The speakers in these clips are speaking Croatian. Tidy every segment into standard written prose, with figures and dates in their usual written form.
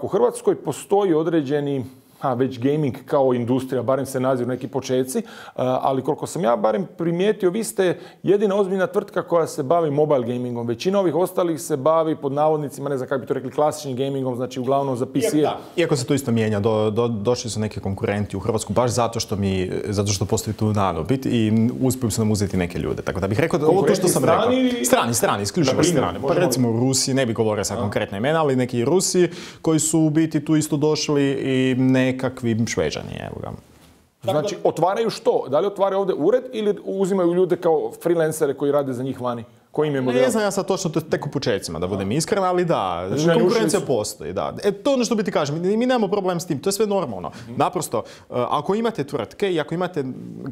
U Hrvatskoj postoji određeni već gaming kao industrija, barem se naziru neki počeci, ali koliko sam ja barem primijetio, vi ste jedina ozbiljna tvrtka koja se bavi mobile gamingom. Većina ovih ostalih se bavi pod navodnicima, ne znam kako bi to rekli, klasičnim gamingom, znači uglavnom za PC. Iako se to isto mijenja, došli su neki konkurenti u Hrvatsku baš zato što postoji tu nadobit i uspiju su nam uzeti neke ljude. Tako da bih rekao da ovo to što sam rekao. Strani, isključivo strani. Pa recimo Rusi, ne bih govorio sad konkretna imena, ali neki Rusi koji su u biti tu isto došli i nekakvi Šveđani, evo ga. Znači, otvaraju što? Da li otvaraju ovdje ured ili uzimaju ljude kao freelancere koji rade za njih vani? Ne znam ja sad točno tek u početcima, da budem iskren, ali da, znači, konkurencija postoji, da. To je ono što bi ti kažem, mi nemamo problem s tim, to je sve normalno. Naprosto, ako imate tvrtke i ako imate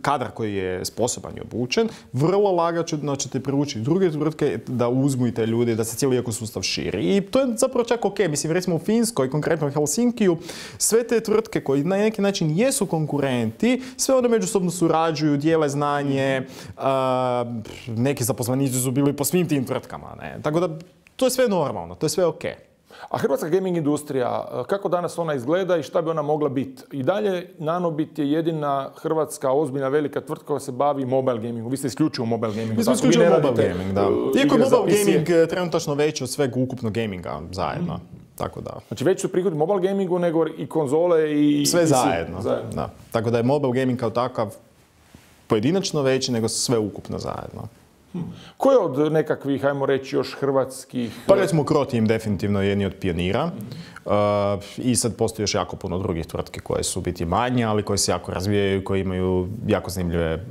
kadar koji je sposoban i obučen, vrlo lagano ćete privući druge tvrtke da uzmu i te ljude, da se cijeli ekosustav širi. I to je zapravo čak ok. Mislim, recimo u Finskoj, konkretno u Helsinkiju, sve te tvrtke koji na neki način jesu konkurenti, sve one međusobno surađuju, dijele znanje, neki zaposlenici su bili po svim tim tvrtkama, ne? Tako da, to je sve normalno, to je sve ok. A hrvatska gaming industrija, kako danas ona izgleda i šta bi ona mogla biti? I dalje Nanobit je jedina hrvatska ozbiljna velika tvrtka koja se bavi mobile gamingom. Vi ste isključivo mobile gaming. Mi smo isključivo mobile gaming, da. Iako je mobile gaming trenutačno veći od sveg ukupnog gaminga zajedno. Tako da. Znači veći su prihodi mobile gamingu nego i konzole i sve zajedno. Da. Tako da je mobile gaming kao takav pojedinačno veći nego sve ukupno zajedno. Ko je od nekakvih, ajmo reći, još hrvatskih... Pa recimo Croteam definitivno je jedni od pionira. I sad postoji još jako puno drugih tvrtki koje su biti manje, ali koje se jako razvijaju, koje imaju jako zanimljive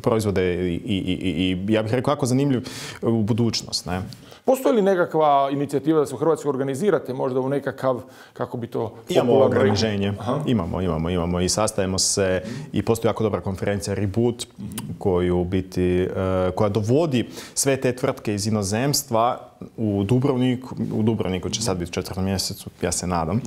proizvode i ja bih rekao jako zanimljiv u budućnost. Ne? Postoji li nekakva inicijativa da se u Hrvatskoj organizirate možda u nekakav, kako bi to... Imamo ograničenje. Imamo i sastajemo se i postoji jako dobra konferencija Reboot koja dovodi sve te tvrtke iz inozemstva u Dubrovniku će sad biti u 4. mjesecu, ja se nadam,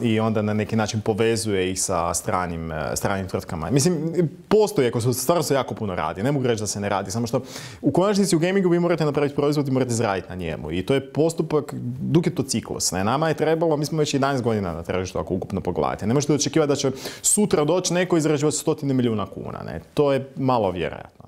i onda na neki način povezuje ih sa stranim tvrtkama. Mislim, postoji, stvarno se jako puno radi, ne mogu reći da se ne radi, samo što u konačnici u gamingu vi morate napraviti proizvod i morate zaraditi na njemu i to je postupak, dok je to ciklus. Ne? Nama je trebalo, mi smo već 11 godina na tržištu ako ukupno pogledate. Ne možete očekivati da će sutra doći neko izrađivati 100 milijuna kuna, ne? To je malo vjerojatno.